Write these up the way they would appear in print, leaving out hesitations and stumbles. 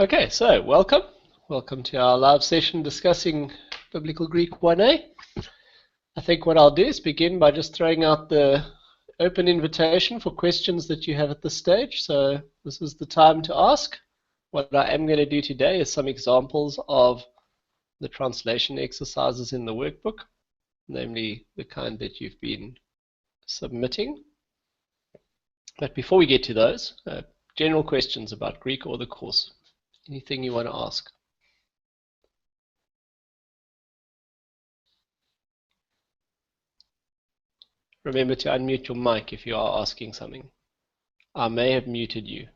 Okay, so welcome. Welcome to our live session discussing Biblical Greek 1a. I think what I'll do is begin by just throwing out the open invitation for questions that you have at this stage. So this is the time to ask. What I am going to do today is some examples of the translation exercises in the workbook, namely the kind that you've been submitting. But before we get to those, general questions about Greek or the course. Anything you want to ask? Remember to unmute your mic if you are asking something. I may have muted you.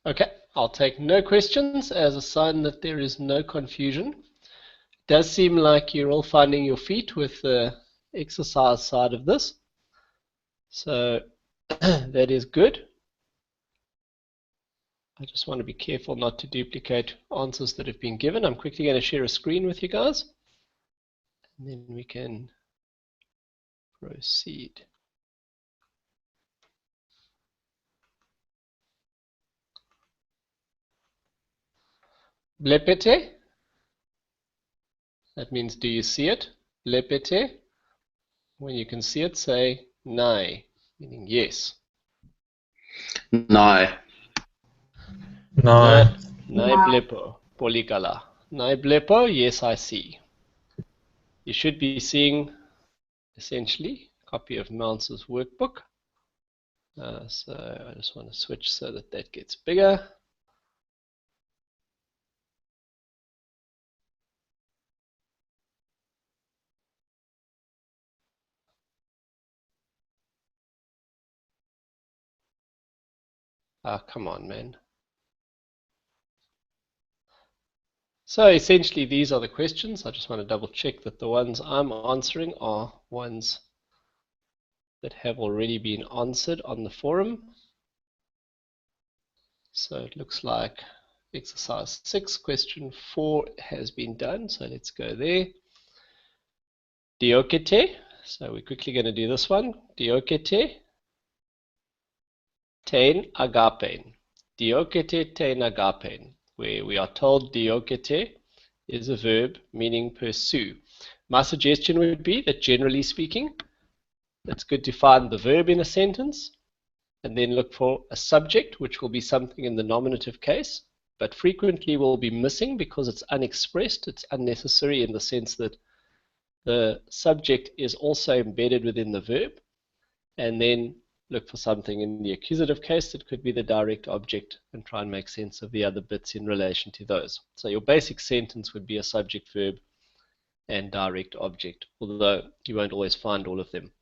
Okay, I'll take no questions as a sign that there is no confusion. It does seem like you're all finding your feet with the exercise side of this. So that is good. I just want to be careful not to duplicate answers that have been given. I'm quickly going to share a screen with you guys, and then we can proceed. Blepete. That means, do you see it? Blepete. When you can see it, say nai, meaning yes. Nai. Nai. Nai blepo, polikala. Nai blepo, yes, I see. You should be seeing, essentially, a copy of Mounce's workbook. So I just want to switch so that that gets bigger. Come on, man. So essentially, these are the questions. I just want to double check that the ones I'm answering are ones that have already been answered on the forum. So it looks like exercise 6, question 4 has been done. So let's go there. Diokete. So we're quickly going to do this one. Diokete tein agapein. Diokete tein agapein. Where we are told diokete is a verb meaning pursue. My suggestion would be that generally speaking, it's good to find the verb in a sentence and then look for a subject, which will be something in the nominative case, but frequently will be missing because it's unexpressed. It's unnecessary in the sense that the subject is also embedded within the verb, and then look for something in the accusative case that could be the direct object and try and make sense of the other bits in relation to those. So your basic sentence would be a subject, verb, and direct object, although you won't always find all of them.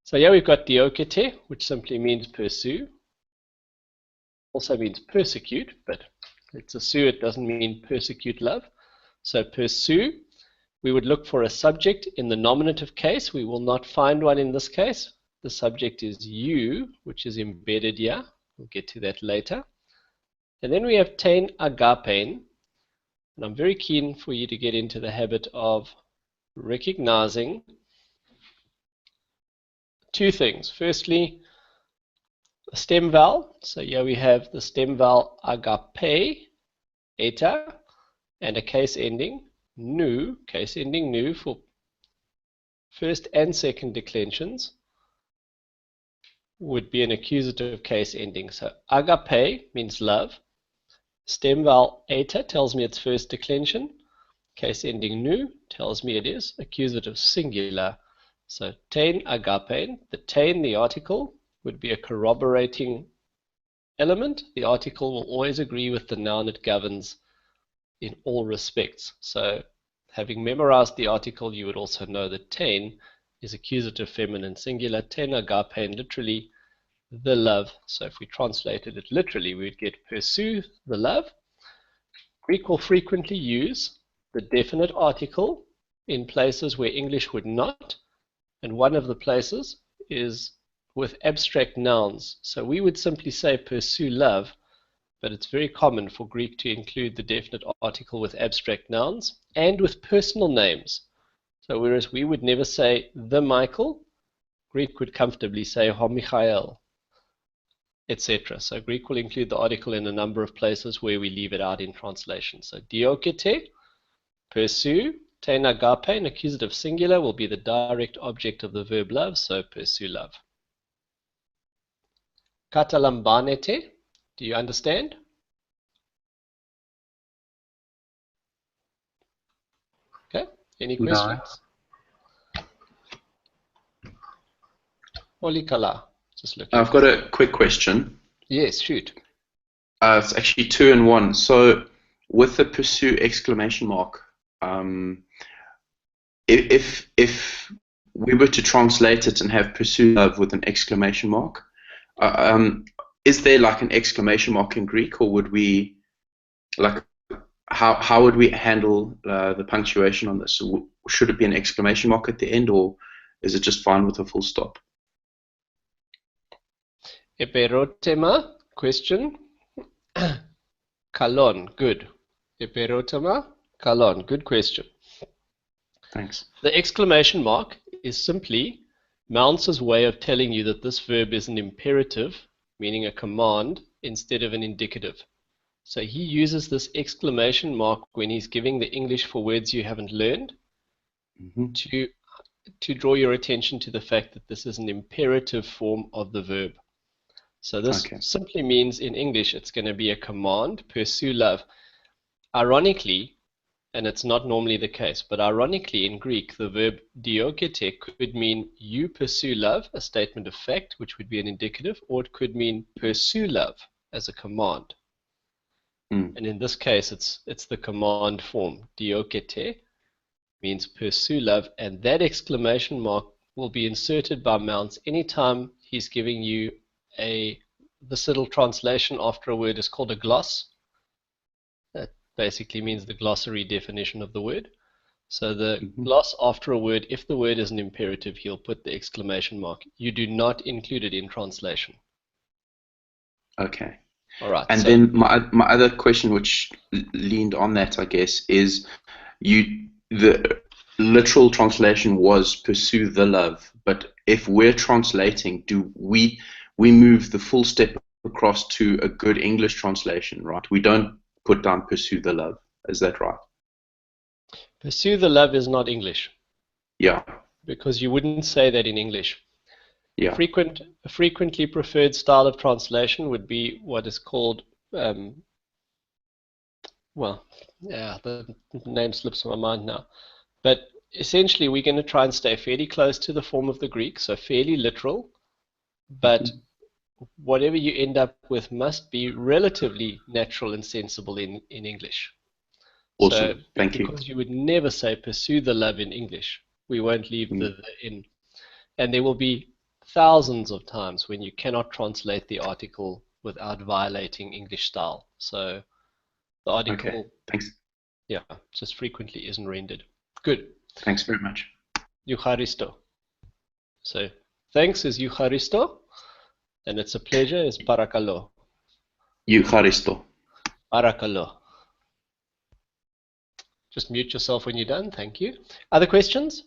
So here we've got diokete, which simply means pursue. Also means persecute, but let's assume it doesn't mean persecute love. So pursue, we would look for a subject in the nominative case. We will not find one in this case. The subject is you, which is embedded here. We'll get to that later. And then we have tein agapein. And I'm very keen for you to get into the habit of recognizing two things. Firstly, a stem vowel. So here we have the stem vowel agape, eta, and a case ending nu, case ending nu for first and second declensions would be an accusative case ending. So agape means love. Stem vowel eta tells me it's first declension. Case ending nu tells me it is accusative singular. So tein agapein, the tein, the article, would be a corroborating element. The article will always agree with the noun it governs in all respects. So having memorized the article, you would also know that tein is accusative feminine singular. Tein agapein, literally the love. So if we translated it literally, we would get pursue the love. Greek will frequently use the definite article in places where English would not, and one of the places is with abstract nouns. So we would simply say pursue love, but it's very common for Greek to include the definite article with abstract nouns and with personal names. So whereas we would never say the Michael, Greek would comfortably say ho Michael, etc. So Greek will include the article in a number of places where we leave it out in translation. So diokete, pursue, ten agape, an accusative singular, will be the direct object of the verb love, so pursue love. Katalambanete, do you understand? Okay, any No. questions? Olikala, just looking I've for got a quick question. Yes, shoot. It's actually two in one. So with the pursue exclamation mark, if we were to translate it and have pursue love with an exclamation mark, is there like an exclamation mark in Greek, or would we like how would we handle the punctuation on this? So should it be an exclamation mark at the end, or is it just fine with a full stop? Eperotema, question. Kalon, good. Eperotema, kalon, good question. Thanks. The exclamation mark is simply Mounce's way of telling you that this verb is an imperative, meaning a command, instead of an indicative. So he uses this exclamation mark when he's giving the English for words you haven't learned to draw your attention to the fact that this is an imperative form of the verb. So this simply means in English it's going to be a command, pursue love. Ironically, and it's not normally the case, but ironically in Greek the verb diokete could mean you pursue love, a statement of fact, which would be an indicative, or it could mean pursue love as a command. And in this case it's the command form. Diokete means pursue love, and that exclamation mark will be inserted by Mounce anytime he's giving you this little translation after a word is called a gloss. That basically means the glossary definition of the word. So the gloss after a word, if the word is an imperative, he'll put the exclamation mark. You do not include it in translation. Okay. All right. And then my other question, which leaned on that, I guess, is the literal translation was pursue the love, but if we're translating, do we move the full step across to a good English translation, right? We don't put down pursue the love. Is that right? Pursue the love is not English. Yeah. Because you wouldn't say that in English. Yeah. A frequently preferred style of translation would be what is called, the name slips my mind now. But essentially, we're going to try and stay fairly close to the form of the Greek, so fairly literal. But whatever you end up with must be relatively natural and sensible in English. Awesome. So, Thank you. because you would never say pursue the love in English, we won't leave the in. And there will be thousands of times when you cannot translate the article without violating English style. So the article, thanks. Yeah, just frequently isn't rendered. Good. Thanks very much. Eucharisto. So thanks is Eucharisto, and it's a pleasure is parakalo. Eucharisto. Parakalo. Just mute yourself when you're done. Thank you. Other questions?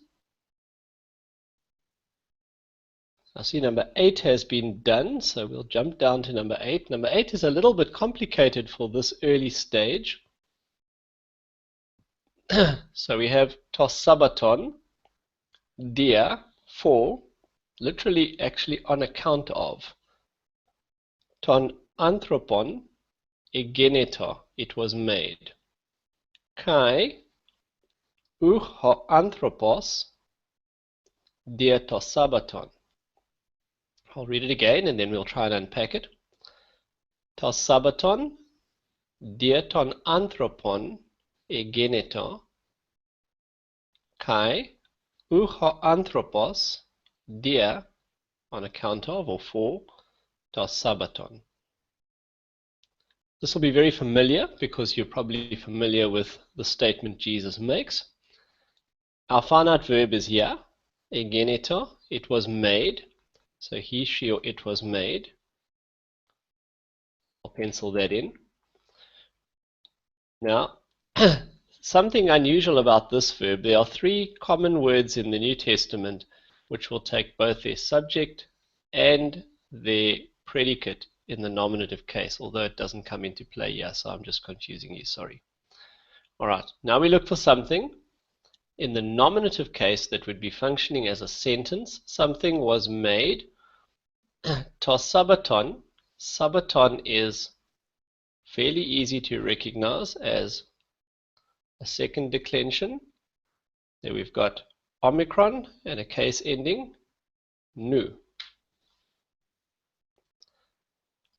I see number 8 has been done, so we'll jump down to number 8. Number 8 is a little bit complicated for this early stage. So we have tos sabaton, dia, for, literally actually on account of. Ton anthropon, egeneto, it was made. Kai, ho anthropos, dia tos sabaton. I'll read it again and then we'll try and unpack it. Tos sabaton, dia ton anthropon, egeneto, kai, ho anthropos, dia, on account of or for, tos sabaton. This will be very familiar because you're probably familiar with the statement Jesus makes. Our finite verb is here, egeneto, it was made. So he, she, or it was made. I'll pencil that in. Now, something unusual about this verb. There are three common words in the New Testament which will take both their subject and their predicate in the nominative case, although it doesn't come into play here, so I'm just confusing you, sorry. All right, now we look for something in the nominative case that would be functioning as a sentence. Something was made. To sabaton. Sabaton is fairly easy to recognize as a second declension. There we've got omicron and a case ending nu.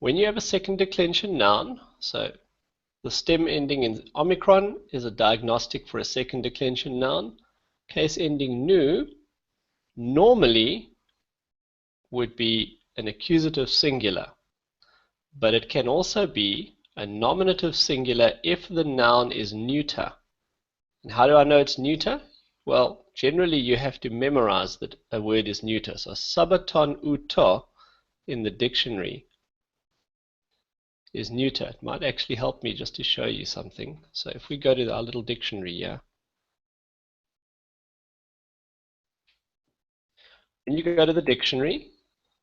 When you have a second declension noun, so the stem ending in omicron is a diagnostic for a second declension noun. Case ending nu normally would be an accusative singular, but it can also be a nominative singular if the noun is neuter. And how do I know it's neuter? Well, generally you have to memorize that a word is neuter. So sabaton uto in the dictionary is neuter. It might actually help me just to show you something. So if we go to our little dictionary here, when you go to the dictionary,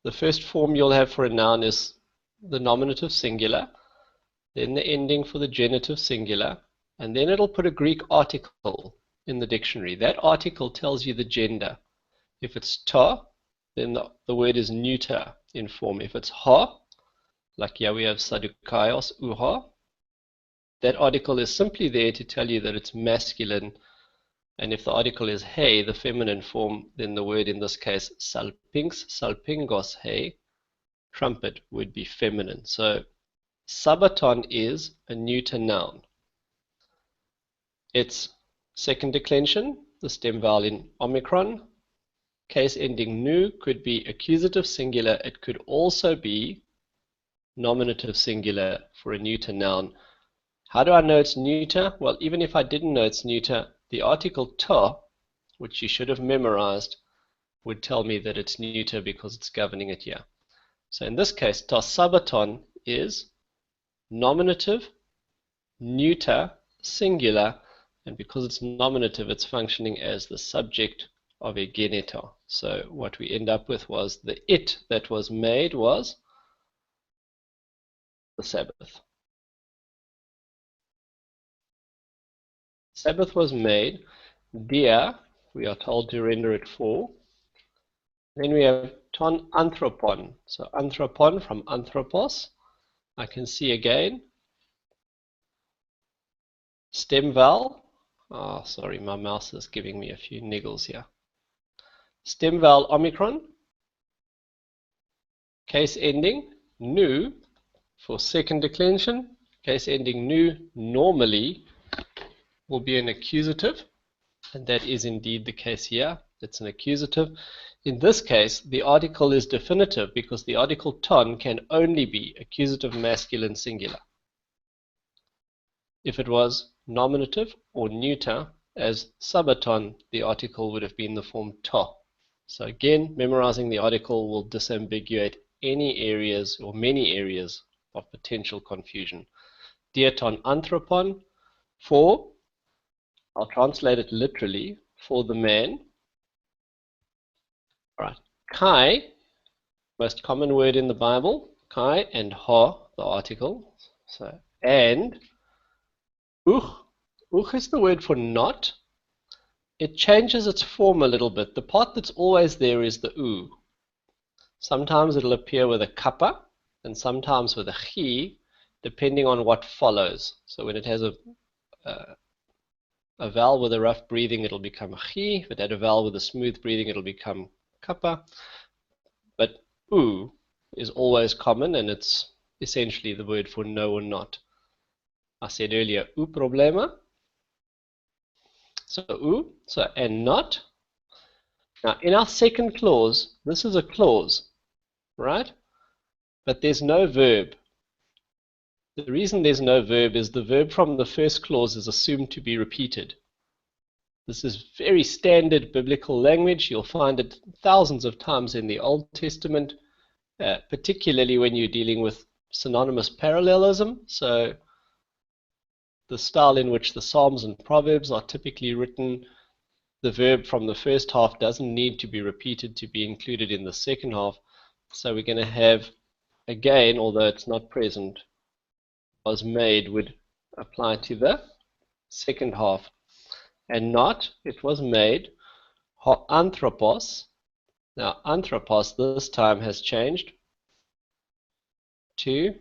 the first form you'll have for a noun is the nominative singular, then the ending for the genitive singular, and then it'll put a Greek article in the dictionary. That article tells you the gender. If it's to, then the word is neuter in form. If it's ha, like here we have sadukaios, uha, that article is simply there to tell you that it's masculine. And if the article is hey, the feminine form, then the word in this case, salpinx, salpingos hey, trumpet, would be feminine. So sabaton is a neuter noun. Its second declension, the stem vowel in omicron, case ending nu could be accusative singular. It could also be nominative singular for a neuter noun. How do I know it's neuter? Well, even if I didn't know it's neuter, the article to, which you should have memorized, would tell me that it's neuter because it's governing it here. So in this case, to sabaton is nominative, neuter, singular, and because it's nominative, it's functioning as the subject of a genitor. So what we end up with was the it that was made was the Sabbath. Sabbath was made. Dia, we are told to render it for. Then we have ton anthropon. So anthropon from anthropos. I can see again. Stem vowel. Oh, sorry, my mouse is giving me a few niggles here. Stem vowel omicron. Case ending nu for second declension. Case ending nu normally will be an accusative, and that is indeed the case here. It's an accusative. In this case, the article is definitive because the article ton can only be accusative masculine singular. If it was nominative or neuter, as sabaton, the article would have been the form to. So again, memorizing the article will disambiguate any areas or many areas of potential confusion. Diaton anthropon, for, I'll translate it literally, for the man. All right. Kai, most common word in the Bible. Kai and ha, the article. So, and uch. Uch is the word for not. It changes its form a little bit. The part that's always there is the u. Sometimes it'll appear with a kappa and sometimes with a chi, depending on what follows. So when it has a vowel with a rough breathing, it'll become a chi. If it had a vowel with a smooth breathing, it'll become kappa. But u is always common, and it's essentially the word for no or not. I said earlier, u problema. So u, so and not. Now in our second clause, this is a clause, right? But there's no verb. The reason there's no verb is the verb from the first clause is assumed to be repeated. This is very standard biblical language. You'll find it thousands of times in the Old Testament, particularly when you're dealing with synonymous parallelism. So the style in which the Psalms and Proverbs are typically written, the verb from the first half doesn't need to be repeated to be included in the second half. So we're going to have, again, although it's not present, was made would apply to the second half. And not, it was made, ho anthropos. Now, anthropos this time has changed to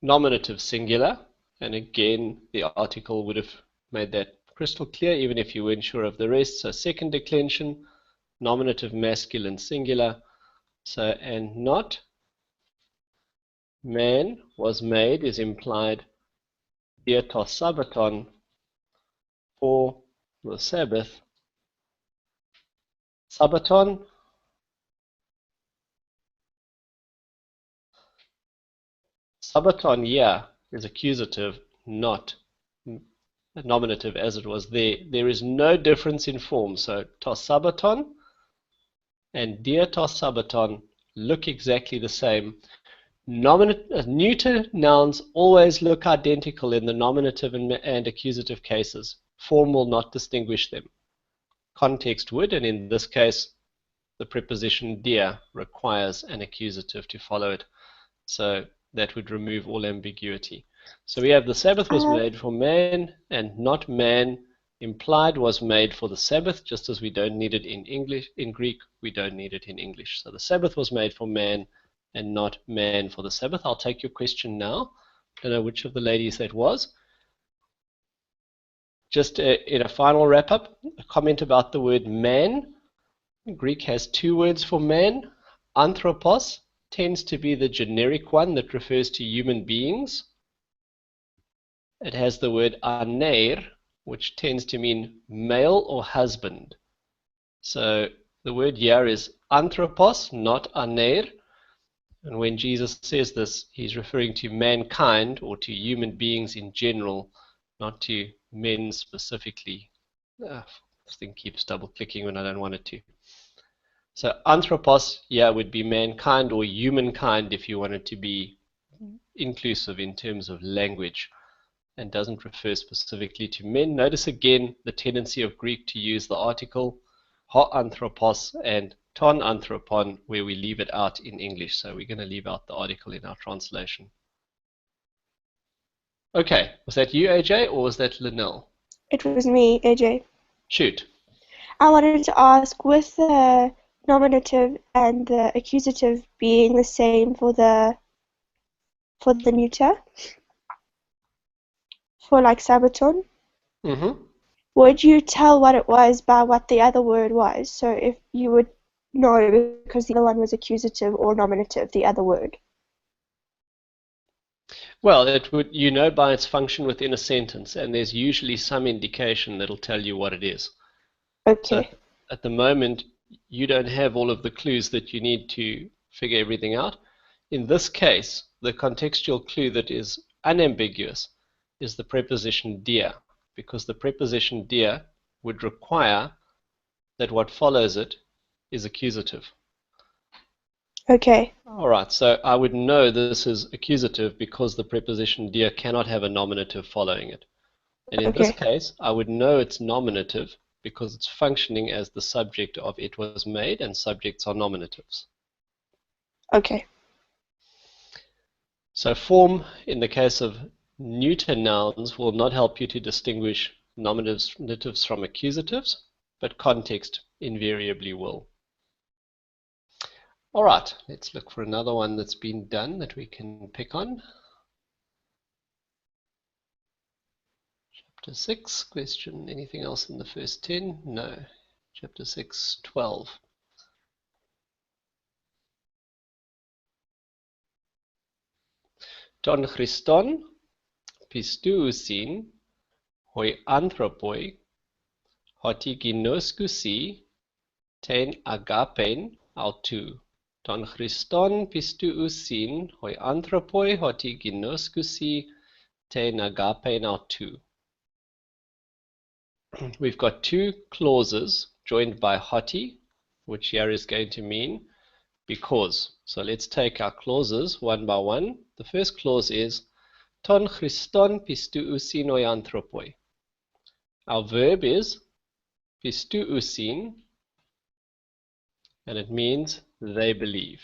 nominative singular, and again the article would have made that crystal clear even if you weren't sure of the rest. So second declension, nominative masculine singular. So and not man was made is implied dietos Sabbaton for the Sabbath. Sabbaton, Sabbaton, yeah, is accusative, not nominative as it was there. There is no difference in form. So tos Sabbaton and dietos Sabbaton look exactly the same. Neuter nouns always look identical in the nominative and accusative cases. Form will not distinguish them. Context would, and in this case, the preposition dia requires an accusative to follow it. So that would remove all ambiguity. So we have the Sabbath was made for man, and not man. Implied was made for the Sabbath, just as we don't need it in English. In Greek, we don't need it in English. So the Sabbath was made for man, and not man for the Sabbath. I'll take your question now. I don't know which of the ladies that was. Just in a final wrap-up, a comment about the word man. Greek has two words for man. Anthropos tends to be the generic one that refers to human beings. It has the word aner, which tends to mean male or husband. So the word here is anthropos, not aner. And when Jesus says this, he's referring to mankind or to human beings in general, not to men specifically. This thing keeps double clicking when I don't want it to. So anthropos, yeah, would be mankind or humankind if you wanted to be inclusive in terms of language, and doesn't refer specifically to men. Notice again the tendency of Greek to use the article ho anthropos and ton anthropon, where we leave it out in English. So we're going to leave out the article in our translation. Okay, was that you, AJ, or was that Linnell? It was me, AJ. Shoot. I wanted to ask, with the nominative and the accusative being the same for the neuter, for like Sabbaton, would you tell what it was by what the other word was? So if you would know, because the other one was accusative or nominative, the other word. Well, it would, you know, by its function within a sentence, and there's usually some indication that'll tell you what it is. Okay. So at the moment, you don't have all of the clues that you need to figure everything out. In this case, the contextual clue that is unambiguous is the preposition dia, because the preposition dia would require that what follows it is accusative. Okay. All right, so I would know this is accusative because the preposition dia cannot have a nominative following it. And in this case, I would know it's nominative because it's functioning as the subject of it was made, and subjects are nominatives. Okay. So form, in the case of neuter nouns, will not help you to distinguish nominatives from accusatives, but context invariably will. All right, let's look for another one that's been done that we can pick on. Chapter 6, question, anything else in the first 10? No. Chapter 6, 12. Ton Christon, pistousin, hoi anthropoi, hoti ginoskusi, ten agapen autou. Ton Christon, pistousin, hoi anthropoi, hoti ginoskusi, ten agapen autou. We've got two clauses joined by hoti, which here is going to mean because. So let's take our clauses one by one. The first clause is ton Christon pistou noi anthropoi. Our verb is pistou, and it means they believe.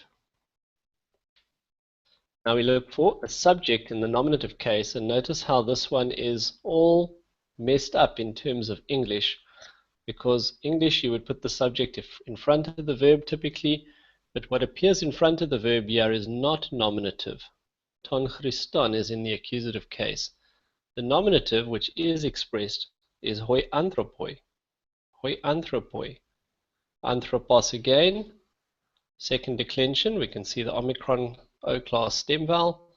Now we look for a subject in the nominative case, and notice how this one is all messed up in terms of English, because English you would put the subject in front of the verb typically, but what appears in front of the verb here is not nominative. Ton Christon is in the accusative case. The nominative, which is expressed, is hoi anthropoi. Hoi anthropoi. Anthropos again. Second declension, we can see the Omicron O-class stem vowel,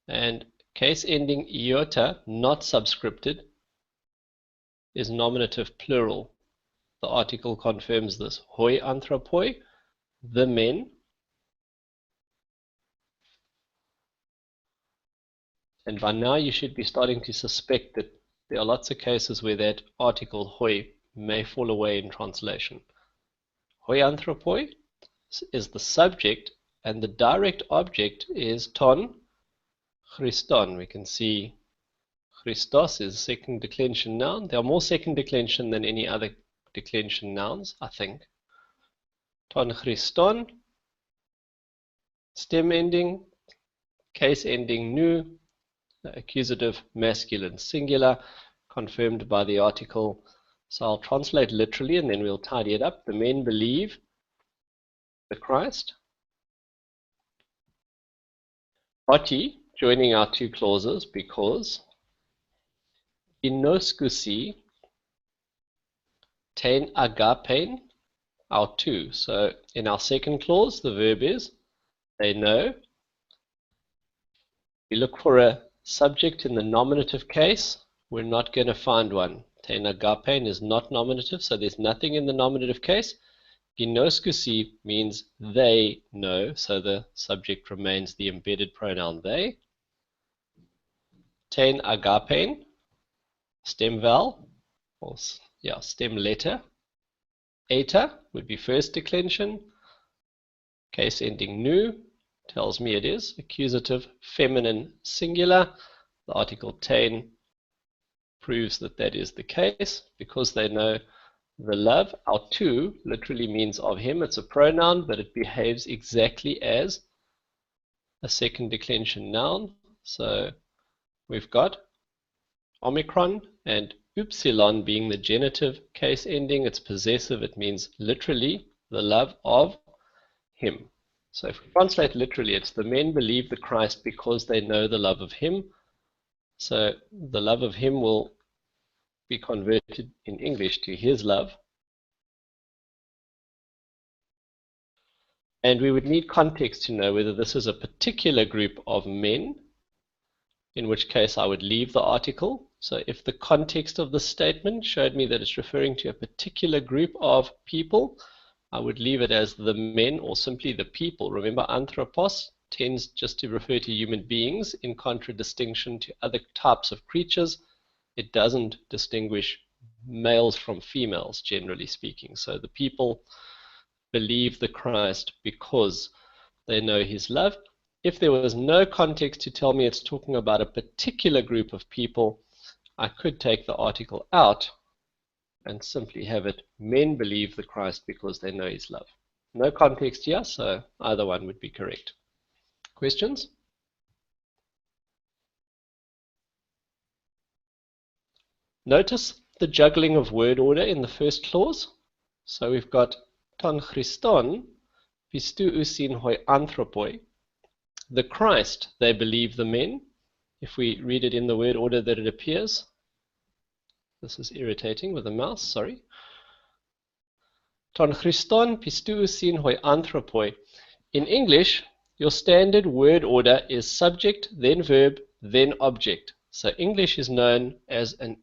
and case ending iota, not subscripted, is nominative plural. The article confirms this. Hoi anthropoi, the men. And by now you should be starting to suspect that there are lots of cases where that article hoi may fall away in translation. Hoi anthropoi is the subject, and the direct object is ton Christon. We can see Christos is second declension noun. There are more second declension than any other declension nouns, I think. Ton Christon, stem ending, case ending nu, accusative masculine singular, confirmed by the article. So I'll translate literally and then we'll tidy it up. The men believe the Christ. Oti, joining our two clauses, because inoskusi ten agapein, our two. So in our second clause, the verb is they know. We look for a subject in the nominative case. We're not going to find one. Ten agapein is not nominative, so there's nothing in the nominative case. Ginoskusi means they know, so the subject remains the embedded pronoun they. Ten agapein, stem vowel, or stem letter. Eta would be first declension. Case ending nu tells me it is. Accusative feminine singular. The article ten proves that that is the case because they know the love. Our tu literally means of him. It's a pronoun, but it behaves exactly as a second declension noun. So we've got Omicron and upsilon being the genitive case ending. It's possessive. It means literally the love of him. So if we translate literally, it's the men believe the Christ because they know the love of him. So the love of him will be converted in English to his love. And we would need context to know whether this is a particular group of men, in which case I would leave the article. So if the context of the statement showed me that it's referring to a particular group of people, I would leave it as the men or simply the people. Remember, anthropos tends just to refer to human beings in contradistinction to other types of creatures. It doesn't distinguish males from females, generally speaking. So the people believe the Christ because they know his love. If there was no context to tell me it's talking about a particular group of people, I could take the article out and simply have it, men believe the Christ because they know his love. No context here, so either one would be correct. Questions? Notice the juggling of word order in the first clause. So we've got ton Christon, pistou usin hoi anthropoi. The Christ, they believe the men. If we read it in the word order that it appears, this is irritating with the mouse, sorry. Ton Christon pistou usin hoi anthropoi. In English, your standard word order is subject, then verb, then object. So English is known as an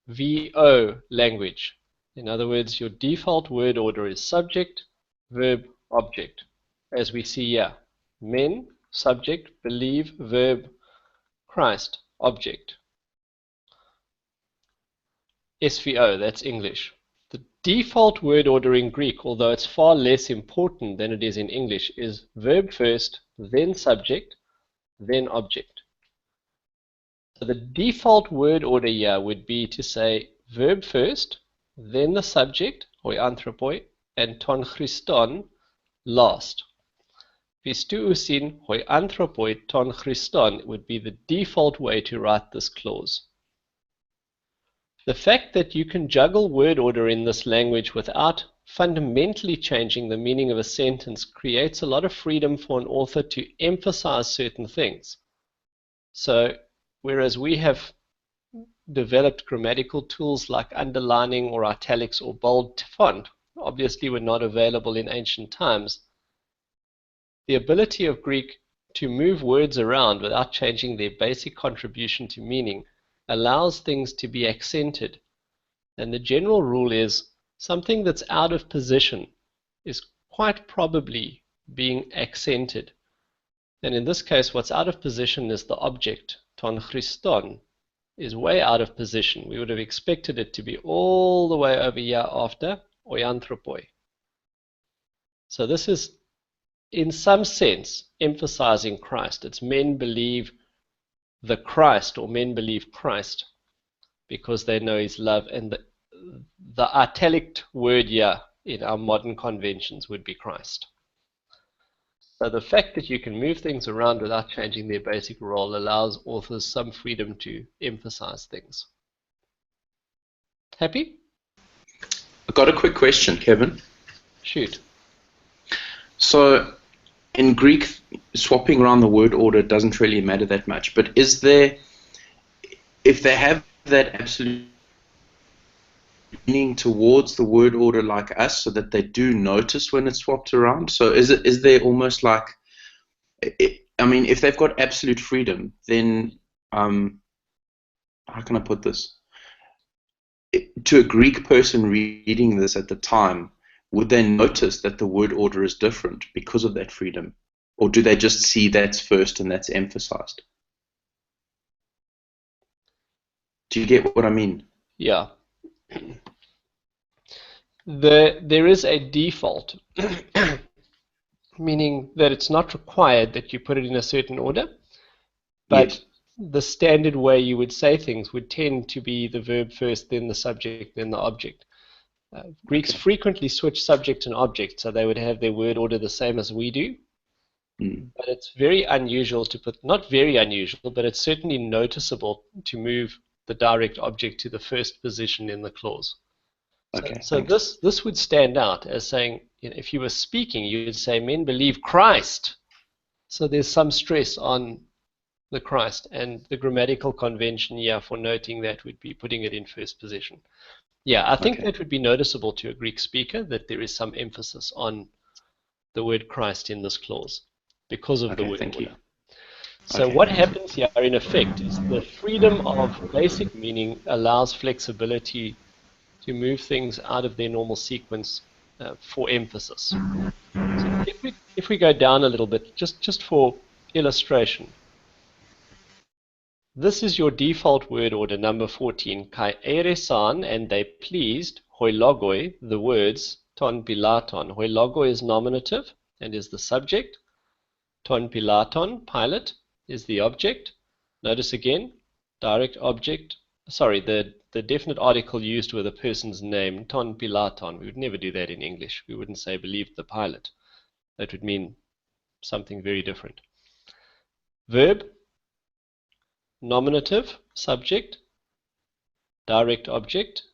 SVO language. In other words, your default word order is subject, verb, object. As we see here, men, subject, believe, verb, Christ, object. SVO, that's English. The default word order in Greek, although it's far less important than it is in English, is verb first, then subject, then object. So the default word order here would be to say verb first, then the subject, hoi anthropoi, and ton Christon last. Vistu usin hoi anthropoi ton Christon would be the default way to write this clause. The fact that you can juggle word order in this language without fundamentally changing the meaning of a sentence creates a lot of freedom for an author to emphasize certain things. So, whereas we have developed grammatical tools like underlining or italics or bold font, obviously were not available in ancient times, the ability of Greek to move words around without changing their basic contribution to meaning allows things to be accented. And the general rule is something that's out of position is quite probably being accented. And in this case, what's out of position is the object. Ton Christon is way out of position. We would have expected it to be all the way over here after oianthropoi. So this is, in some sense, emphasizing Christ. It's men believe the Christ, or men believe Christ, because they know his love. And the italic word here in our modern conventions would be Christ. So the fact that you can move things around without changing their basic role allows authors some freedom to emphasize things. Happy? I've got a quick question, Kevin. Shoot. So in Greek, swapping around the word order doesn't really matter that much, but is there, if they have that absolute meaning towards the word order like us, so that they do notice when it's swapped around? So is there almost like, I mean, if they've got absolute freedom, then how can I put this? To a Greek person reading this at the time, would they notice that the word order is different because of that freedom? Or do they just see that's first and that's emphasized? Do you get what I mean? Yeah. There is a default, meaning that it's not required that you put it in a certain order, but Yes. the standard way you would say things would tend to be the verb first, then the subject, then the object. Greeks frequently switch subject and object, so they would have their word order the same as we do. But it's very unusual to put, not very unusual, but it's certainly noticeable to move the direct object to the first position in the clause. So this would stand out as saying, you know, if you were speaking, you would say, men believe Christ. So there's some stress on the Christ, and the grammatical convention here for noting that would be putting it in first position. Yeah, I think that would be noticeable to a Greek speaker, that there is some emphasis on the word Christ in this clause because of the word order. So what happens here in effect is the freedom of basic meaning allows flexibility to move things out of their normal sequence for emphasis. So if we go down a little bit, just for illustration, this is your default word order, number 14. Kai eresan, and they pleased, hoi logoi, the words, ton pilaton. Hoi logoi is nominative and is the subject. Ton pilaton, pilot, is the object. Notice again, direct object, sorry, the definite article used with a person's name, ton pilaton. We would never do that in English. We wouldn't say believed the pilot. That would mean something very different. Verb, nominative, subject, direct object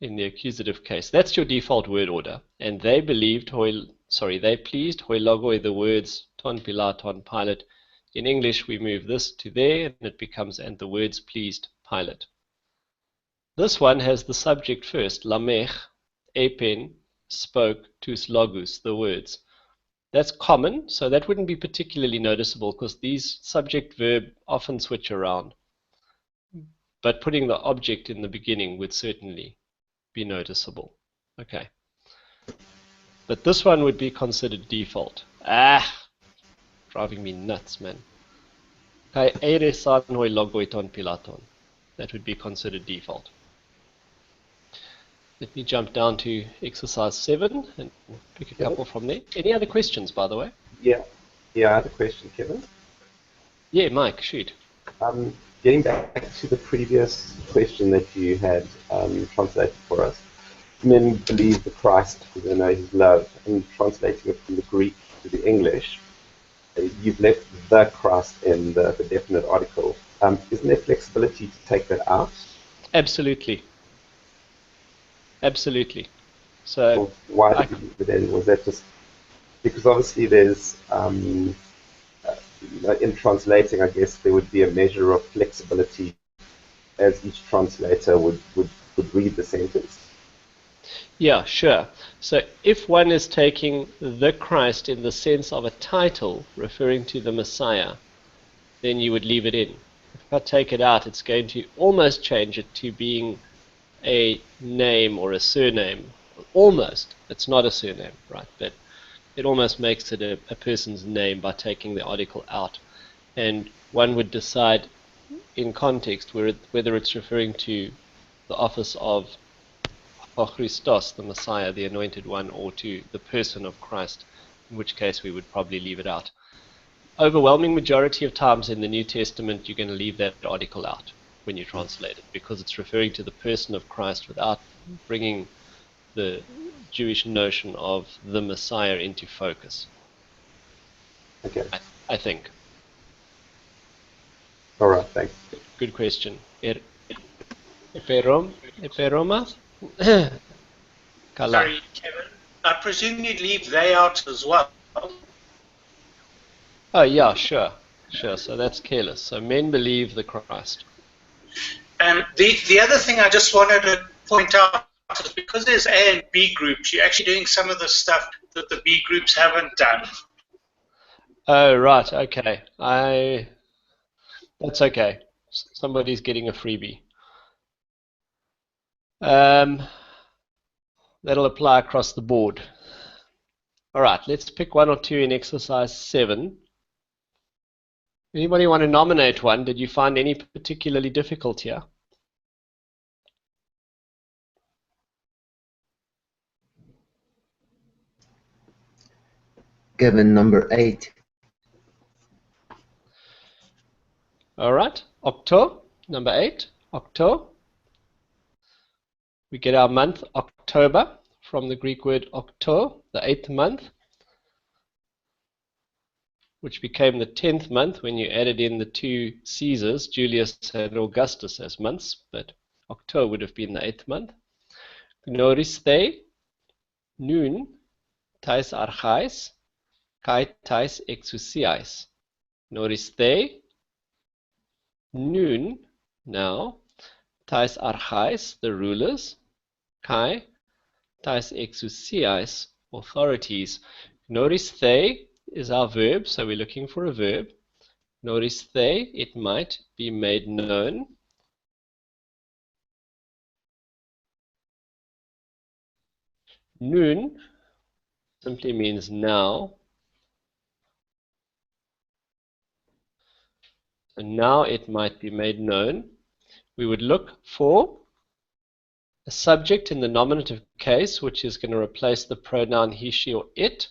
in the accusative case. That's your default word order. And they believed, they pleased, hoi logoi, the words, ton pilaton, pilot. In English, we move this to there, and it becomes, and the words pleased, pilot. This one has the subject first, lamech, epen, spoke, tous logos, the words. That's common, so that wouldn't be particularly noticeable because these subject-verb often switch around. But putting the object in the beginning would certainly be noticeable. Okay. But this one would be considered default. Driving me nuts, man. That would be considered default. Let me jump down to exercise 7 and pick a couple from there. Any other questions, by the way? Yeah, I have a question, Kevin. Yeah, Mike, shoot. Getting back to the previous question that you had translated for us, men believe the Christ because they know his love, and translating it from the Greek to the English, you've left the Christ in the definite article. Isn't there flexibility to take that out? Absolutely. Absolutely. So well, why did you leave it in? Was that just because obviously there's in translating, I guess there would be a measure of flexibility as each translator would read the sentence? Yeah, sure. So if one is taking the Christ in the sense of a title referring to the Messiah, then you would leave it in. If I take it out, it's going to almost change it to being a name or a surname. Almost. It's not a surname, right? But it almost makes it a person's name by taking the article out. And one would decide in context whether it's referring to the office of Christos, the Messiah, the Anointed One, or to the person of Christ, in which case we would probably leave it out. Overwhelming majority of times in the New Testament, you're going to leave that article out when you translate it, because it's referring to the person of Christ without bringing the Jewish notion of the Messiah into focus. Okay. I think. All right, thanks. Good question. Eperoma? Sorry, Kevin. I presume you'd leave they out as well. Oh, yeah, sure. Sure, so that's careless. So men believe the Christ. And the other thing I just wanted to point out is because there's A and B groups, you're actually doing some of the stuff that the B groups haven't done. Oh, right, okay. That's okay. Somebody's getting a freebie. That'll apply across the board. All right, let's pick one or two in exercise 7. Anybody want to nominate one? Did you find any particularly difficult here? Given number 8. All right, Octo, number 8, Octo. We get our month October from the Greek word octo, the 8th month, which became the 10th month when you added in the 2 Caesars, Julius and Augustus, as months, but Octo would have been the 8th month. Gnoriste, nun, tais archais, kai tais exousiais. Gnoriste, nun, now, tais archais, the rulers, kai tais exousiais, authorities. Gnoriste is our verb, so we're looking for a verb. Gnoriste, it might be made known. Nun simply means now. And now it might be made known. We would look for a subject in the nominative case, which is going to replace the pronoun he, she, or it,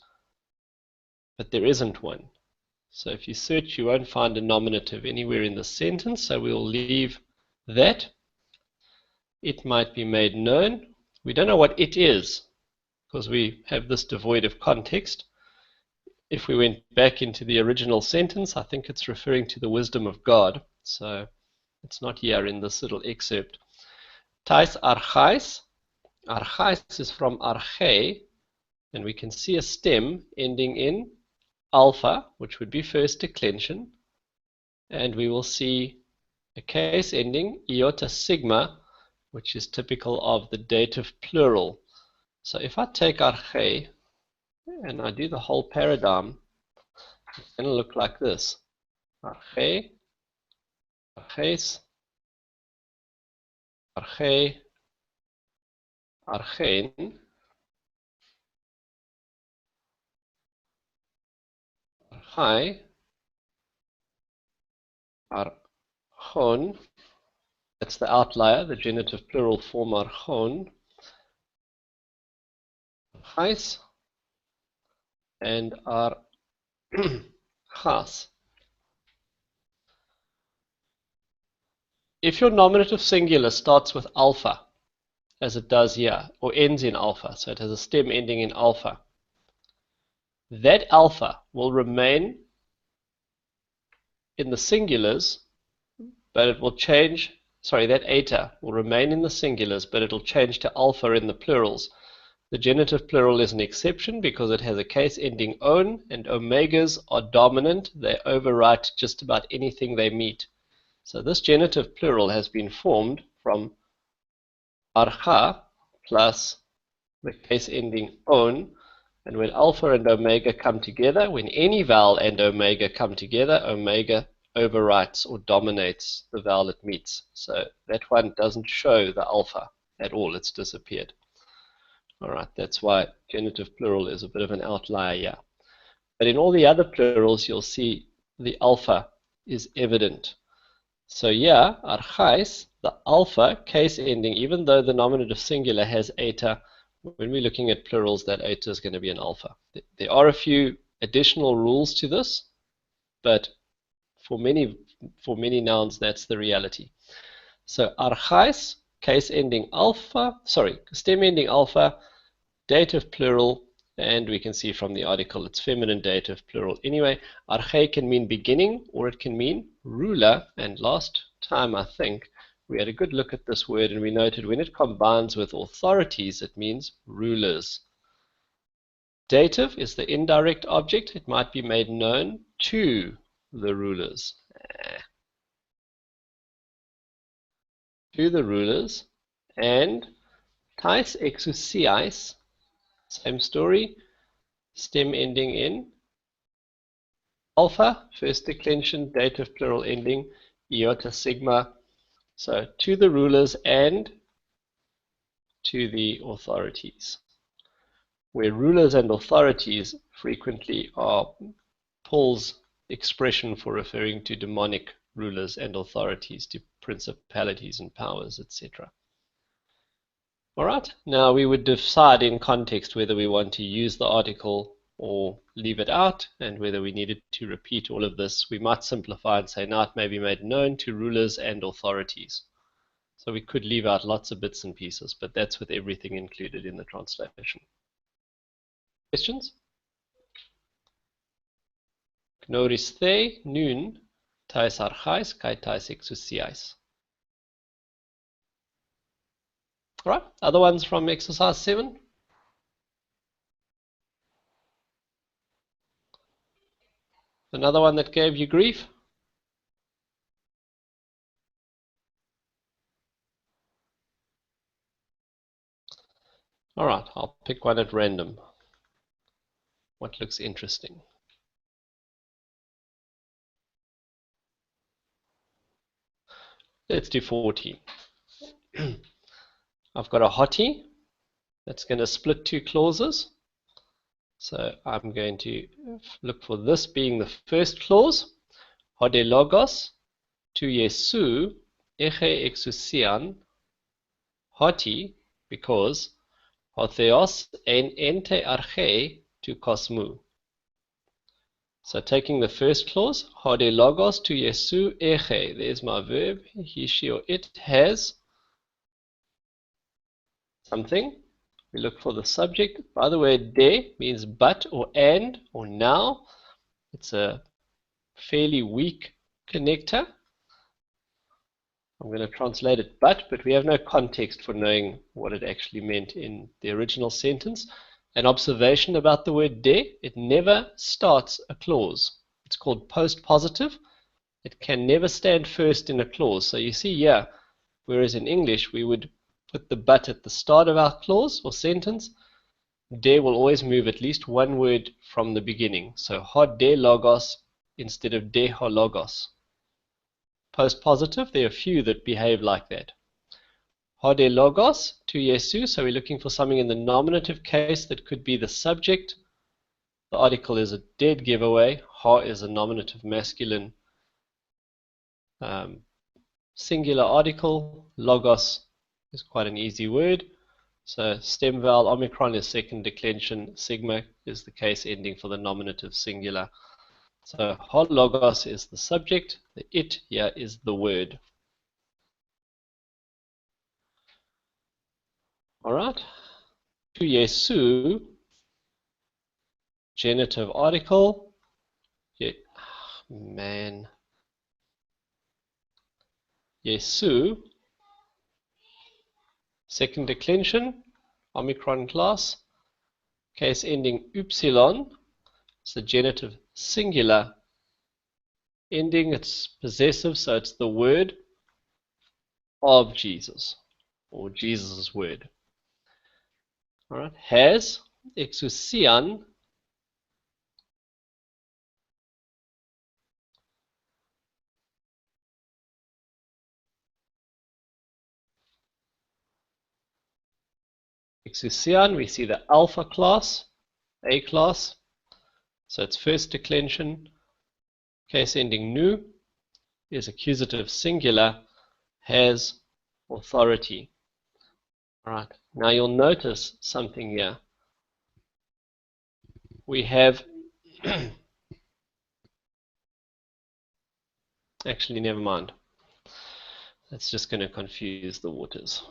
but there isn't one. So if you search, you won't find a nominative anywhere in the sentence, so we'll leave that. It might be made known. We don't know what it is, because we have this devoid of context. If we went back into the original sentence, I think it's referring to the wisdom of God, so it's not here in this little excerpt. Tais archais. Archais is from arche, and we can see a stem ending in alpha, which would be first declension, and we will see a case ending iota sigma, which is typical of the dative plural. So if I take arche and I do the whole paradigm, it's going to look like this. Arche, arches, arche, archein, archai, archon. That's the outlier, the genitive plural form archon. archais and archas. If your nominative singular starts with alpha, as it does here, or ends in alpha, so it has a stem ending in alpha, that alpha will remain in the singulars, but it will change, sorry, that eta will remain in the singulars, but it'll change to alpha in the plurals. The genitive plural is an exception because it has a case ending own, and omegas are dominant. They overwrite just about anything they meet. So this genitive plural has been formed from archa plus the case ending own, and when alpha and omega come together, when any vowel and omega come together, omega overwrites or dominates the vowel it meets. So that one doesn't show the alpha at all, it's disappeared. Alright, that's why genitive plural is a bit of an outlier here. But in all the other plurals, you'll see the alpha is evident. So yeah, archais, the alpha, case ending, even though the nominative singular has eta, when we're looking at plurals, that eta is going to be an alpha. There are a few additional rules to this, but for many nouns, that's the reality. So archais, case ending alpha, sorry, stem ending alpha, dative plural, and we can see from the article it's feminine dative plural. Anyway, arche can mean beginning or it can mean ruler, and last time I think we had a good look at this word and we noted when it combines with authorities it means rulers. Dative is the indirect object. It might be made known to the rulers. To the rulers. And tais exousiais, same story, stem ending in alpha, first declension, dative plural ending, iota sigma. So to the rulers and to the authorities, where rulers and authorities frequently are Paul's expression for referring to demonic rulers and authorities, to principalities and powers, etc. All right, now we would decide in context whether we want to use the article or leave it out, and whether we needed to repeat all of this. We might simplify and say, now it may be made known to rulers and authorities. So we could leave out lots of bits and pieces, but that's with everything included in the translation. Questions? Gnoristhe nun tais archais kai tais exousiais. All right, other ones from exercise 7? Another one that gave you grief? All right, I'll pick one at random. What looks interesting? Let's do 14. I've got a hottie that's going to split two clauses. So I'm going to look for this being the first clause. Hode logos tu Jesu eche exousian hoti, because hotheos en ente arche tu kosmu. So taking the first clause, hode logos tu Jesu eche, there's my verb, he, she, or it has something. We look for the subject. By the way, de means but or and or now. It's a fairly weak connector. I'm going to translate it but we have no context for knowing what it actually meant in the original sentence. An observation about the word de, it never starts a clause. It's called post-positive. It can never stand first in a clause. So you see here, whereas in English we would put the but at the start of our clause or sentence, de will always move at least one word from the beginning. So hod de logos instead of de ho logos. Post-positive, there are a few that behave like that. Hode logos tu Jesu, so we're looking for something in the nominative case that could be the subject. The article is a dead giveaway. Ha is a nominative masculine singular article. Logos is quite an easy word. So stem vowel omicron is second declension. Sigma is the case ending for the nominative singular. So ho logos is the subject. The it here is the word. All right. To Yesu, genitive article. Man. Yesu, second declension, omicron class. Case ending upsilon. It's the genitive singular ending. It's possessive, so it's the word of Jesus, or Jesus' word. All right. Has, exousian, exousian, we see the alpha class, A class, so it's first declension. Case ending nu is accusative singular, has authority. All right. Now you'll notice something here. We have actually, never mind. That's just going to confuse the waters.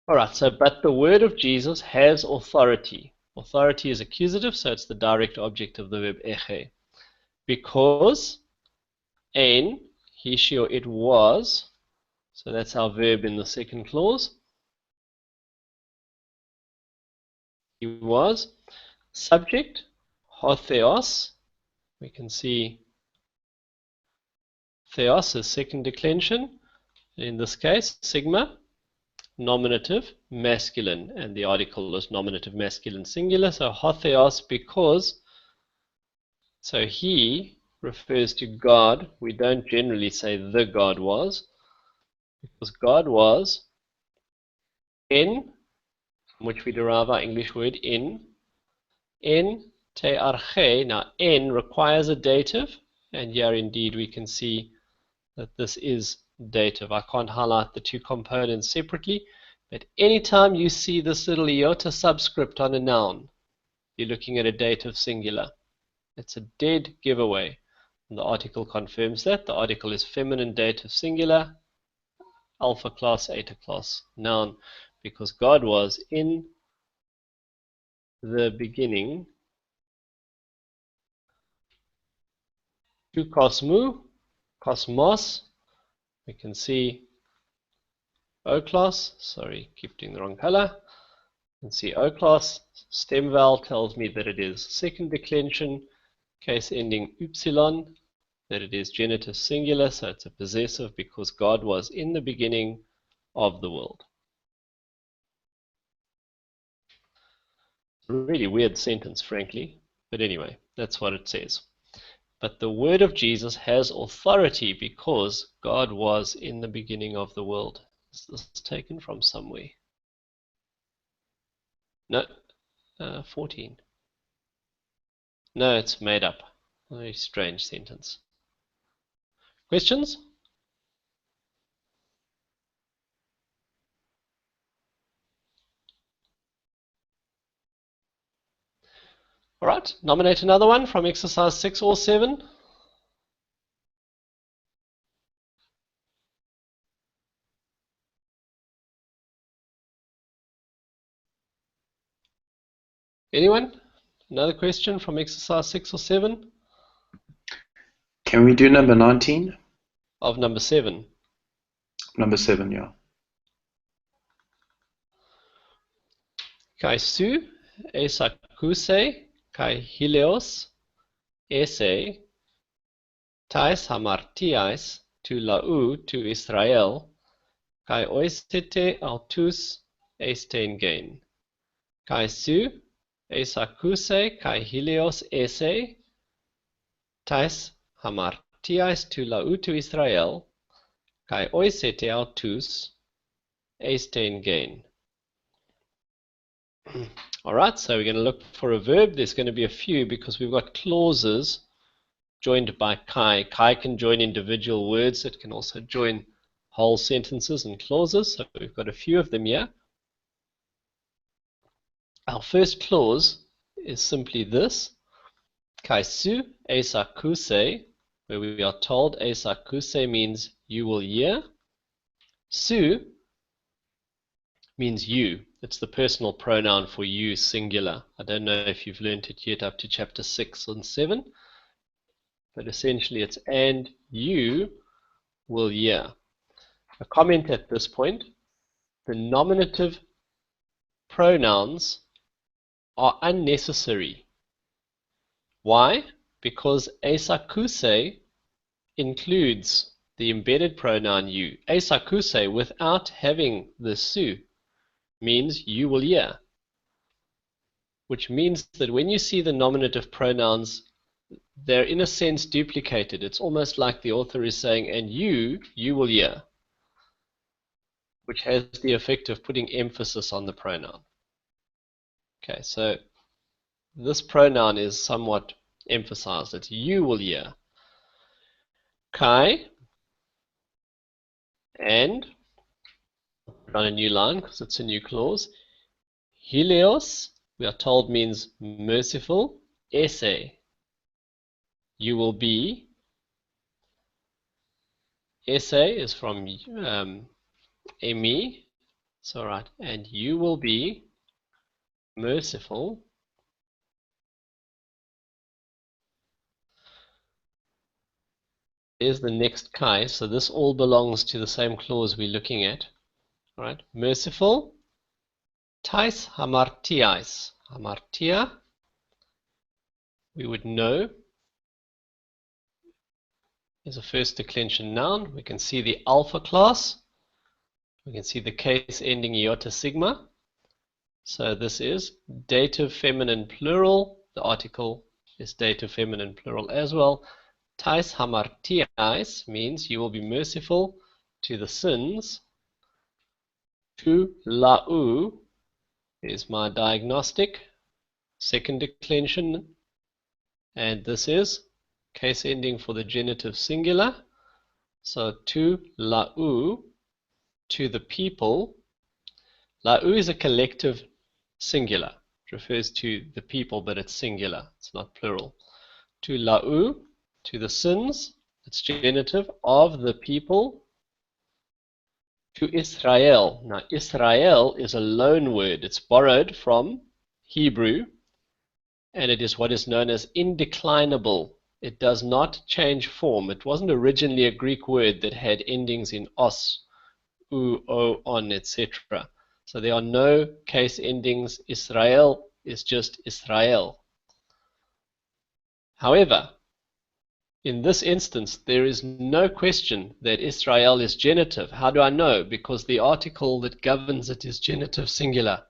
All right, so but the word of Jesus has authority. Authority is accusative, so it's the direct object of the verb eche. Because ein, he, she, or it was, so that's our verb in the second clause. He was. Subject, ho theos. We can see theos is second declension. In this case, sigma. Nominative masculine, and the article is nominative masculine singular, so hotheos, because, so he refers to God. We don't generally say the God was, because God was in, from which we derive our English word in te arche. Now in requires a dative, and here indeed we can see that this is dative. I can't highlight the two components separately, but anytime you see this little iota subscript on a noun, you're looking at a dative singular. It's a dead giveaway. And the article confirms that. The article is feminine dative singular, alpha class, eta class noun, because God was in the beginning. To cosmu, cosmos, we can see O class, sorry, keep doing the wrong color. You can see O class, stem vowel tells me that it is second declension, case ending upsilon, that it is genitive singular, so it's a possessive because God was in the beginning of the world. A really weird sentence, frankly, but anyway, that's what it says. But the word of Jesus has authority because God was in the beginning of the world. Is this taken from somewhere? No, 14. No, it's made up. A very strange sentence. Questions? All right, nominate another one from exercise 6 or 7. Anyone? Another question from exercise 6 or 7? Can we do number 19? Of number 7. Number 7, yeah. Kai su, esakuse, kai hileos, ese, tais hamartiais, tu lau, tu Israel, kai oistete altus estein gain. Kai su, esakuse, kai hileos, ese, tais hamartiais, tu lau, tu Israel, kai oisete altus estein gain. All right, so we're going to look for a verb. There's going to be a few because we've got clauses joined by kai. Kai can join individual words. It can also join whole sentences and clauses. So we've got a few of them here. Our first clause is simply this, Kaisu eisakuse, where we are told eisakuse means you will hear. Su means you. It's the personal pronoun for you, singular. I don't know if you've learned it yet up to chapter 6 and 7, but essentially it's and you will hear. A comment at this point, the nominative pronouns are unnecessary. Why? Because eisakuse includes the embedded pronoun you. Eisakuse without having the su means you will hear, which means that when you see the nominative pronouns, they're in a sense duplicated. It's almost like the author is saying, and you will hear, which has the effect of putting emphasis on the pronoun. Okay, so this pronoun is somewhat emphasized. It's you will hear. Kai, and on a new line because it's a new clause. Helios, we are told, means merciful. Esse, you will be. Esse is from Emi. So right, and you will be merciful. Is the next kai, so this all belongs to the same clause we're looking at. All right, merciful. Tais hamartiais. Hamartia, we would know, is a first declension noun. We can see the alpha class. We can see the case ending iota sigma. So this is dative feminine plural. The article is dative feminine plural as well. Tais hamartiais means you will be merciful to the sins. Tu lau is my diagnostic, second declension, and this is case ending for the genitive singular. So tu lau, to the people. Lau is a collective singular. It refers to the people, but it's singular. It's not plural. Tu lau, to the sins. It's genitive, of the people. To Israel. Now, Israel is a loan word. It's borrowed from Hebrew, and it is what is known as indeclinable. It does not change form. It wasn't originally a Greek word that had endings in os, u, o, on, etc. So there are no case endings. Israel is just Israel. However, in this instance, there is no question that Israel is genitive. How do I know? Because the article that governs it is genitive singular.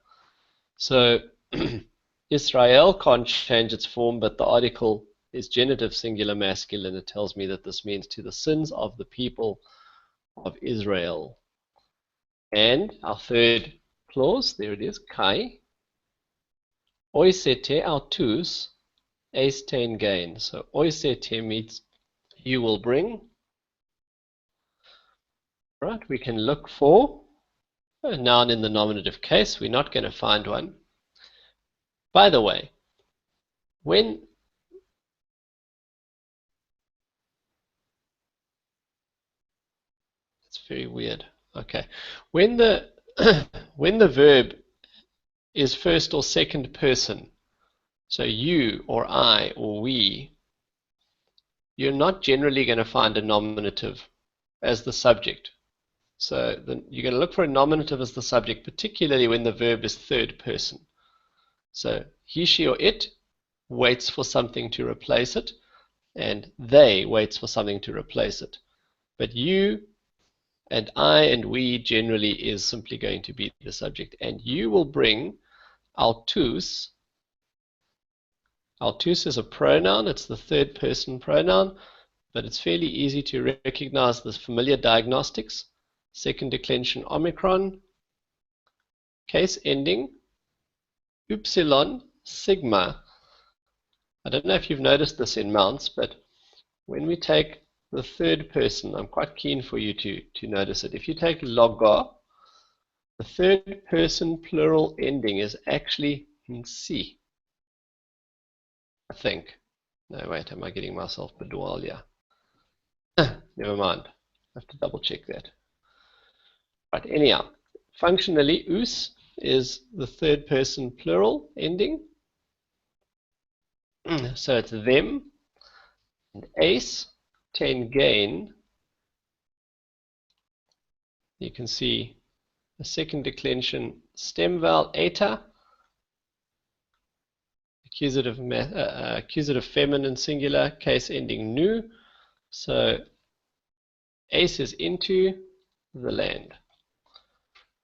So Israel can't change its form, but the article is genitive singular masculine. It tells me that this means to the sins of the people of Israel. And our third clause, there it is, kai. Oisete autus eistain gain. So oisete means you will bring. Right, we can look for a noun in the nominative case. We're not going to find one. By the way, when it's very weird. Okay, when the when the verb is first or second person, so you or I or we, you're not generally going to find a nominative as the subject. So you're going to look for a nominative as the subject, particularly when the verb is third person. So he, she, or it waits for something to replace it, and they waits for something to replace it. But you and I and we generally is simply going to be the subject. And you will bring autus. Autus is a pronoun. It's the third person pronoun, but it's fairly easy to recognize the familiar diagnostics. Second declension omicron, case ending upsilon sigma. I don't know if you've noticed this in mounts, but when we take the third person, I'm quite keen for you to notice it. If you take logo, the third person plural ending is actually see. I think. No, wait, am I getting myself bedwal? Yeah. Never mind. I have to double check that. Right, anyhow, functionally, us is the third person plural ending. So it's them, and ace, ten gain. You can see a second declension stem vowel, eta, accusative feminine singular, case ending nu. So ace is into the land.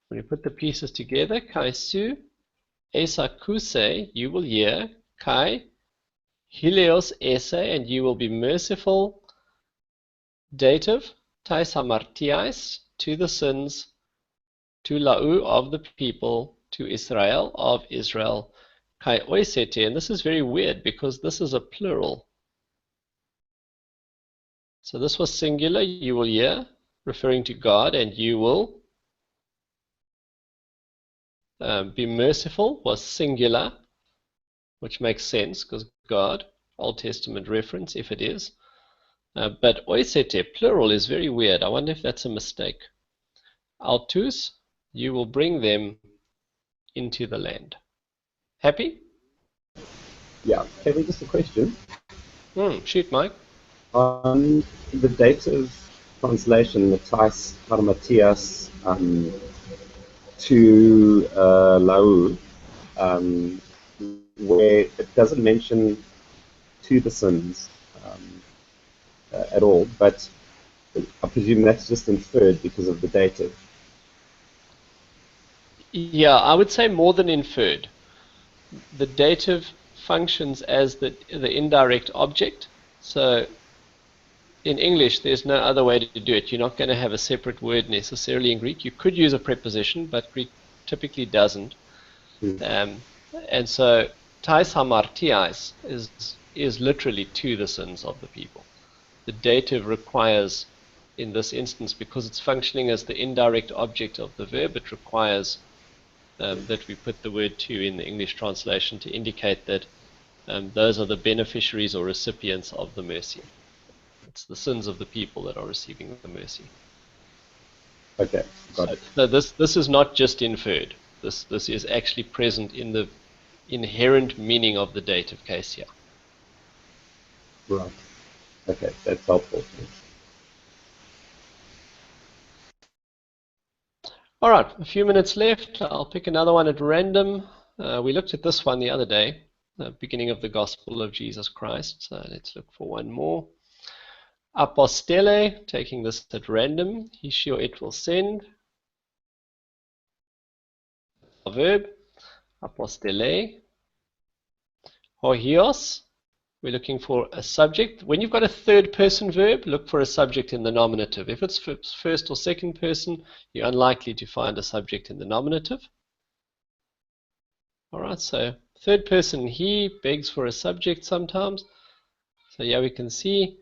When you put the pieces together, kai su, esa kuse, you will hear, kai, hileos ese, and you will be merciful, dative, tais hamartiais, to the sins, to lau, of the people, to Israel, of Israel, kai oisete, and this is very weird because this is a plural. So this was singular, you will hear, referring to God, and you will be merciful was singular, which makes sense because God, Old Testament reference if it is. But oisete, plural, is very weird. I wonder if that's a mistake. Altus, you will bring them into the land. Happy? Yeah. Kevin, just a question. Shoot, Mike. On the dative translation, Matthias Matthias to Lau, where it doesn't mention to the sins at all, but I presume that's just inferred because of the dative. Yeah, I would say more than inferred. The dative functions as the indirect object. So in English, there's no other way to do it. You're not going to have a separate word necessarily in Greek. You could use a preposition, but Greek typically doesn't. And so, tais hamartiais is literally to the sins of the people. The dative requires, in this instance, because it's functioning as the indirect object of the verb, it requires that we put the word to in the English translation to indicate that those are the beneficiaries or recipients of the mercy. It's the sins of the people that are receiving the mercy. Okay, got it. So this is not just inferred. This is actually present in the inherent meaning of the dative case here. Right. Okay, that's helpful. All right, a few minutes left. I'll pick another one at random. We looked at this one the other day, the beginning of the Gospel of Jesus Christ. So let's look for one more. Apostele, taking this at random. He, she, or it will send. A verb. Apostele. Hoios. We're looking for a subject. When you've got a third person verb, look for a subject in the nominative. If it's first or second person, you're unlikely to find a subject in the nominative. All right, so third person he begs for a subject sometimes. So yeah, we can see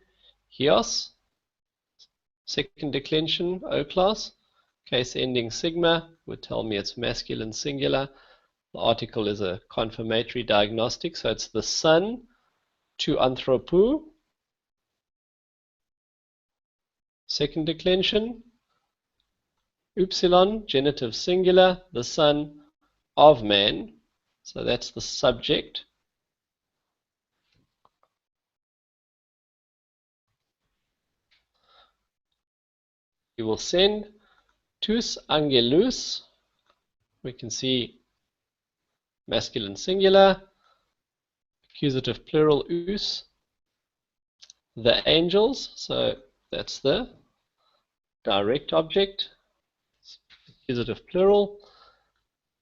hios, second declension, O class, case ending sigma would tell me it's masculine singular. The article is a confirmatory diagnostic, so it's the son to anthropou, second declension, upsilon, genitive singular, the son of man, so that's the subject. You will send tous angelus, we can see masculine singular, accusative plural us, the angels, so that's the direct object, accusative plural.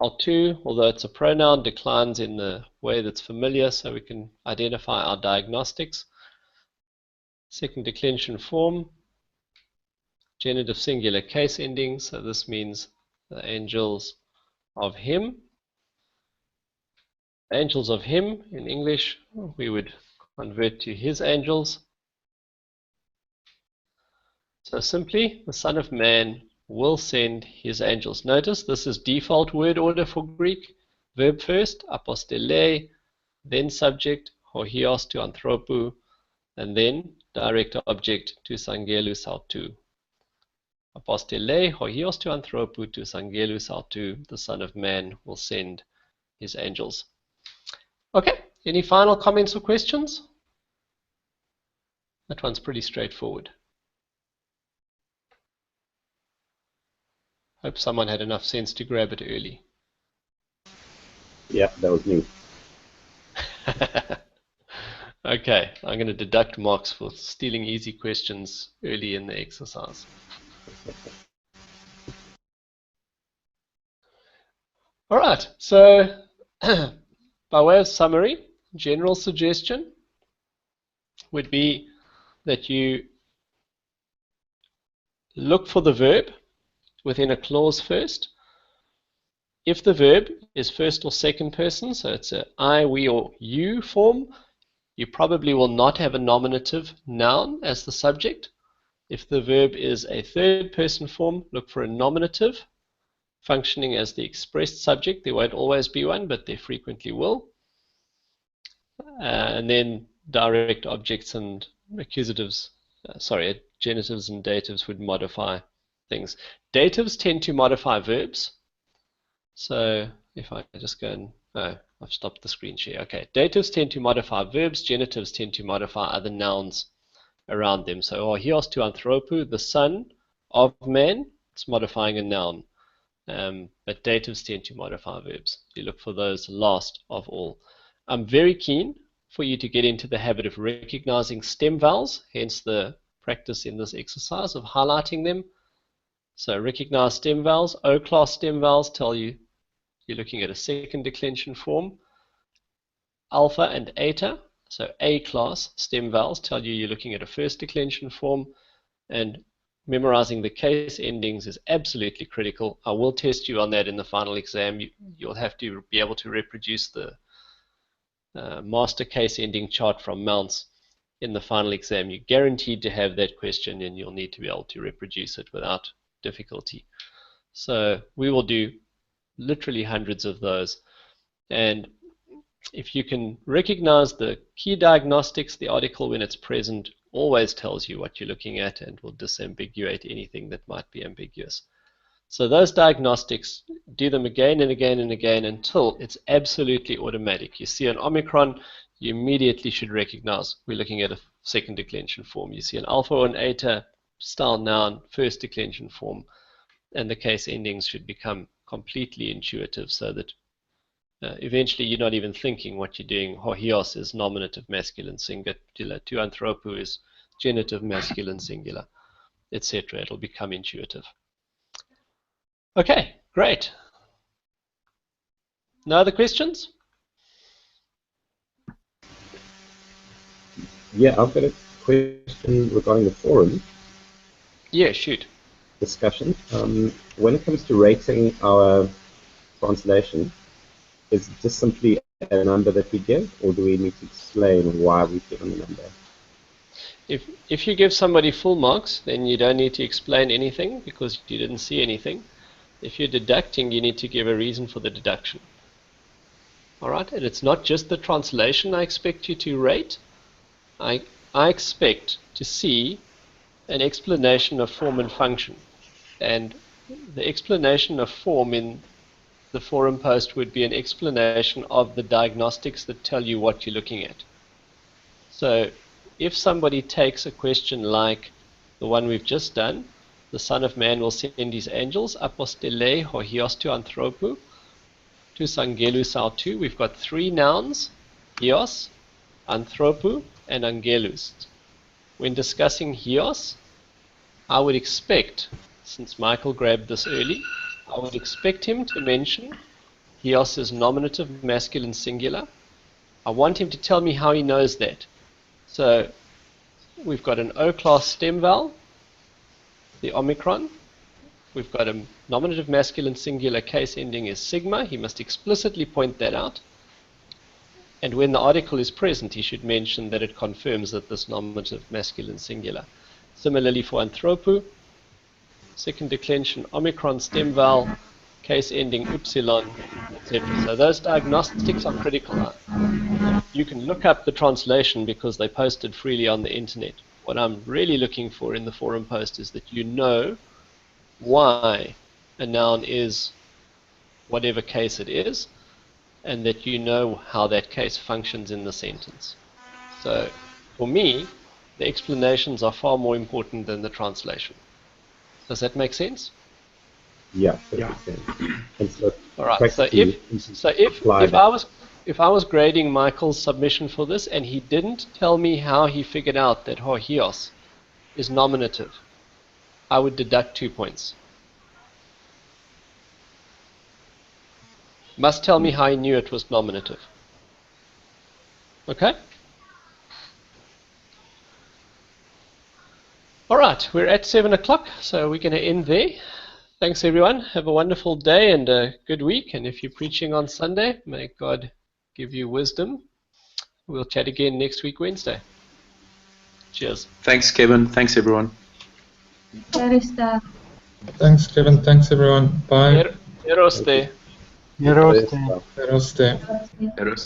Altu, although it's a pronoun, declines in the way that's familiar, so we can identify our diagnostics. Second declension form, genitive singular case ending, so this means the angels of him. Angels of him, in English, we would convert to his angels. So simply, the Son of Man will send his angels. Notice this is default word order for Greek. Verb first, apostele, then subject, hohios to anthropou, and then direct object to sangelus autou. Apostele, hohios to anthropou to sangelus autou, the Son of Man will send his angels. Okay, any final comments or questions? That one's pretty straightforward. Hope someone had enough sense to grab it early. Yeah, that was me. Okay, I'm going to deduct marks for stealing easy questions early in the exercise. All right, so by way of summary, general suggestion would be that you look for the verb within a clause first. If the verb is first or second person, so it's a I, we, or you form, you probably will not have a nominative noun as the subject. If the verb is a third person form, look for a nominative functioning as the expressed subject. There won't always be one, but there frequently will. And then direct objects and accusatives, genitives and datives would modify things. Datives tend to modify verbs. So if I just go and, oh, I've stopped the screen share. Okay, datives tend to modify verbs, genitives tend to modify other nouns around them. So hohios to anthropou, the Son of Man, it's modifying a noun. But datives tend to modify verbs. You look for those last of all. I'm very keen for you to get into the habit of recognizing stem vowels, hence the practice in this exercise of highlighting them. So recognize stem vowels. O-class stem vowels tell you you're looking at a second declension form. Alpha and eta, so A-class stem vowels tell you you're looking at a first declension form. And memorizing the case endings is absolutely critical. I will test you on that in the final exam. You'll have to be able to reproduce the master case ending chart from Mounts in the final exam. You're guaranteed to have that question, and you'll need to be able to reproduce it without difficulty. So we will do literally hundreds of those. And if you can recognize the key diagnostics, the article when it's present always tells you what you're looking at and will disambiguate anything that might be ambiguous. So those diagnostics, do them again and again and again until it's absolutely automatic. You see an Omicron, you immediately should recognize we're looking at a second declension form. You see an alpha or an eta, style noun, first declension form, and the case endings should become completely intuitive so that eventually you're not even thinking what you're doing. Hohios is nominative masculine singular, to anthropou is genitive masculine singular, etc. It'll become intuitive. Okay, great. No other questions? Yeah, I've got a question regarding the forum. Yeah, shoot. Discussion. When it comes to rating our translation, is it just simply a number that we give, or do we need to explain why we've given the number? If you give somebody full marks, then you don't need to explain anything because you didn't see anything. If you're deducting, you need to give a reason for the deduction. All right, and it's not just the translation I expect you to rate. I expect to see an explanation of form and function. And the explanation of form in the forum post would be an explanation of the diagnostics that tell you what you're looking at. So if somebody takes a question like the one we've just done, the Son of Man will send his angels, apostele hohios to anthropou, to sangelus autou. We've got three nouns, hios, anthropou, and angelus. When discussing hios, I would expect, since Michael grabbed this early, I would expect him to mention hios is nominative masculine singular. I want him to tell me how he knows that. So we've got an O-class stem vowel, the Omicron. We've got a nominative masculine singular case ending is sigma. He must explicitly point that out. And when the article is present, he should mention that it confirms that this nominative masculine singular. Similarly for anthropou, second declension Omicron stem vowel, case ending upsilon. It's etc. So those diagnostics are critical. You can look up the translation because they posted freely on the internet. What I'm really looking for in the forum post is that you know why a noun is whatever case it is, and that you know how that case functions in the sentence. So for me, the explanations are far more important than the translation. Does that make sense? Yeah, that makes sense. And so all right. So if I was grading Michael's submission for this and he didn't tell me how he figured out that horhios is nominative, I would deduct 2 points. Must tell me how he knew it was nominative. Okay? All right, we're at 7 o'clock, so we're going to end there. Thanks, everyone. Have a wonderful day and a good week. And if you're preaching on Sunday, may God give you wisdom. We'll chat again next week, Wednesday. Cheers. Thanks, Kevin. Thanks, everyone. Thanks, Kevin. Thanks, everyone. Bye. Eroste. Eroste. Eroste. Eros.